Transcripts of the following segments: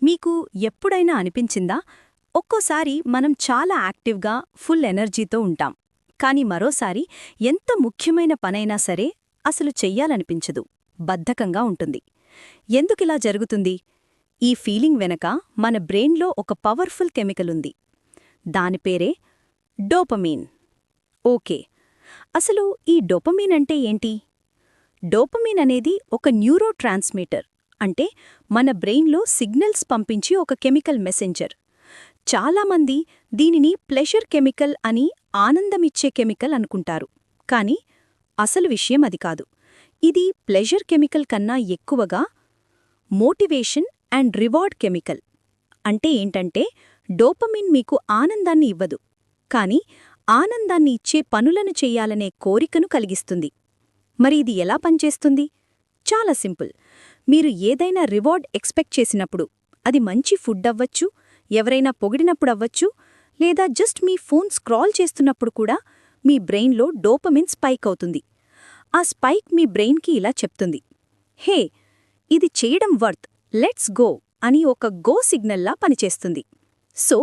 మీకు ఎప్పుడైనా అనిపించిందా? ఒక్కోసారి మనం చాలా యాక్టివ్గా ఫుల్ ఎనర్జీతో ఉంటాం. కానీ మరోసారి ఎంత ముఖ్యమైన పనైనా సరే అసలు చెయ్యాలనిపించదు, బద్ధకంగా ఉంటుంది. ఎందుకిలా జరుగుతుంది? ఈ ఫీలింగ్ వెనక మన బ్రెయిన్లో ఒక పవర్ఫుల్ కెమికల్ ఉంది. దాని పేరే డోపమీన్. ఓకే, అసలు ఈ డోపమీన్ అంటే ఏంటి? డోపమీన్ అనేది ఒక న్యూరో ట్రాన్స్మిటర్, అంటే మన బ్రెయిన్లో సిగ్నల్స్ పంపించి ఒక కెమికల్ మెసెంజర్. చాలామంది దీనిని ప్లెజర్ కెమికల్ అని, ఆనందమిచ్చే కెమికల్ అనుకుంటారు. కానీ అసలు విషయం అది కాదు. ఇది ప్లెజర్ కెమికల్ కన్నా ఎక్కువగా మోటివేషన్ అండ్ రివార్డ్ కెమికల్. అంటే ఏంటంటే డోపమిన్ మీకు ఆనందాన్ని ఇవ్వదు, కానీ ఆనందాన్ని ఇచ్చే పనులను చెయ్యాలనే కోరికను కలిగిస్తుంది. మరి ఇది ఎలా పనిచేస్తుంది? చాలా సింపుల్. మీరు ఏదైనా రివార్డ్ ఎక్స్పెక్ట్ చేసినప్పుడు, అది మంచి ఫుడ్ అవ్వచ్చు, ఎవరైనా పొగిడినప్పుడవ్వచ్చు, లేదా జస్ట్ మీ ఫోన్ స్క్రాల్ చేస్తున్నప్పుడు కూడా మీ బ్రెయిన్లో డోపమిన్ స్పైక్ అవుతుంది. ఆ స్పైక్ మీ బ్రెయిన్కి ఇలా చెప్తుంది, హే, ఇది చేయడం వర్త్, లెట్స్ గో అని ఒక గో సిగ్నల్లా పనిచేస్తుంది. సో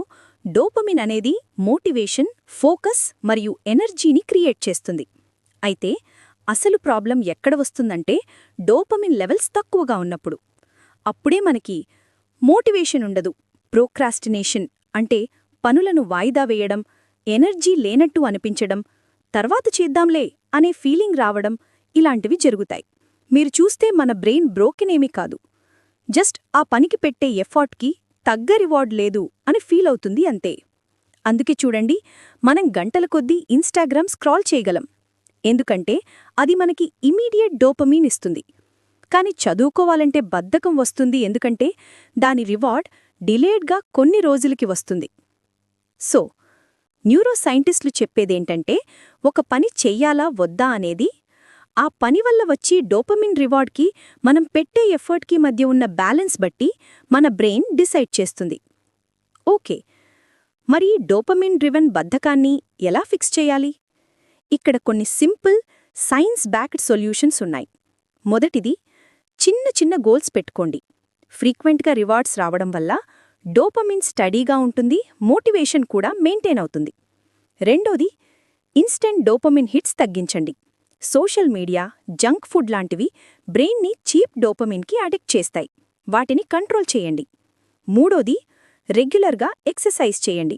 డోపమిన్ అనేది మోటివేషన్, ఫోకస్ మరియు ఎనర్జీని క్రియేట్ చేస్తుంది. అయితే అసలు ప్రాబ్లం ఎక్కడ వస్తుందంటే డోపమిన్ లెవెల్స్ తక్కువగా ఉన్నప్పుడు. అప్పుడే మనకి మోటివేషన్ ఉండదు, ప్రోక్రాస్టినేషన్ అంటే పనులను వాయిదా వేయడం, ఎనర్జీ లేనట్టు అనిపించడం, తర్వాత చేద్దాంలే అనే ఫీలింగ్ రావడం, ఇలాంటివి జరుగుతాయి. మీరు చూస్తే మన బ్రెయిన్ బ్రోకెనేమీ కాదు, జస్ట్ ఆ పనికి పెట్టే ఎఫర్ట్కి తగ్గ రివార్డ్ లేదు అని ఫీల్ అవుతుంది అంతే. అందుకే చూడండి, మనం గంటల కొద్దీ ఇన్స్టాగ్రామ్ స్క్రాల్ చేయగలం, ఎందుకంటే అది మనకి ఇమీడియట్ డోపమీన్ ఇస్తుంది. కాని చదువుకోవాలంటే బద్ధకం వస్తుంది, ఎందుకంటే దాని రివార్డ్ డిలేడ్గా కొన్ని రోజులకి వస్తుంది. సో న్యూరో సైంటిస్టులు చెప్పేదేంటంటే, ఒక పని చెయ్యాలా వద్దా అనేది ఆ పని వల్ల వచ్చి డోపమిన్ రివార్డ్కి మనం పెట్టే ఎఫర్ట్కి మధ్య ఉన్న బ్యాలెన్స్ బట్టి మన బ్రెయిన్ డిసైడ్ చేస్తుంది. ఓకే, మరి డోపమిన్ డ్రివెన్ బద్ధకాన్ని ఎలా ఫిక్స్ చేయాలి? ఇక్కడ కొన్ని సింపుల్, సైన్స్ బ్యాక్డ్ సొల్యూషన్స్ ఉన్నాయి. మొదటిది, చిన్న చిన్న గోల్స్ పెట్టుకోండి. ఫ్రీక్వెంట్గా రివార్డ్స్ రావడం వల్ల డోపమిన్ స్టడీగా ఉంటుంది, మోటివేషన్ కూడా మెయింటైన్ అవుతుంది. రెండోది, ఇన్స్టెంట్ డోపమిన్ హిట్స్ తగ్గించండి. సోషల్ మీడియా, జంక్ ఫుడ్ లాంటివి బ్రెయిన్ని చీప్ డోపమిన్కి అడిక్ట్ చేస్తాయి, వాటిని కంట్రోల్ చేయండి. మూడోది, రెగ్యులర్గా ఎక్సర్సైజ్ చేయండి.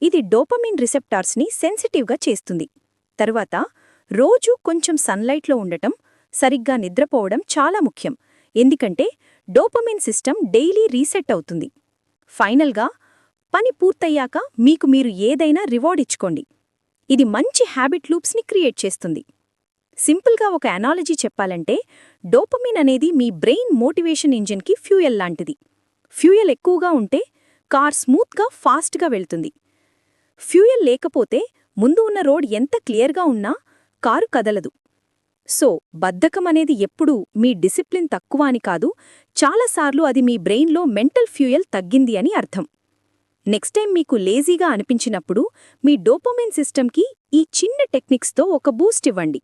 ఇది డోపమిన్ రిసెప్టార్స్ని సెన్సిటివ్గా చేస్తుంది. తరువాత, రోజూ కొంచెం సన్లైట్లో ఉండటం, సరిగ్గా నిద్రపోవడం చాలా ముఖ్యం, ఎందుకంటే డోపమిన్ సిస్టమ్ డైలీ రీసెట్ అవుతుంది. ఫైనల్గా, పని పూర్తయ్యాక మీకు మీరు ఏదైనా రివార్డ్ ఇచ్చుకోండి. ఇది మంచి హ్యాబిట్ లూప్స్ని క్రియేట్ చేస్తుంది. సింపుల్గా ఒక అనాలజీ చెప్పాలంటే, డోపమిన్ అనేది మీ బ్రెయిన్ మోటివేషన్ ఇంజిన్కి ఫ్యూయల్ లాంటిది. ఫ్యూయల్ ఎక్కువగా ఉంటే కార్ స్మూత్గా, ఫాస్ట్గా వెళ్తుంది. ఫ్యూయల్ లేకపోతే ముందు ఉన్న రోడ్ ఎంత క్లియర్గా ఉన్నా కారు కదలదు. సో బద్ధకం అనేది ఎప్పుడూ మీ డిసిప్లిన్ తక్కువ అని కాదు, చాలాసార్లు అది మీ బ్రెయిన్లో మెంటల్ ఫ్యూయల్ తగ్గింది అని అర్థం. నెక్స్ట్ టైం మీకు లేజీగా అనిపించినప్పుడు మీ డోపమిన్ సిస్టమ్కి ఈ చిన్న టెక్నిక్స్తో ఒక బూస్ట్ ఇవ్వండి.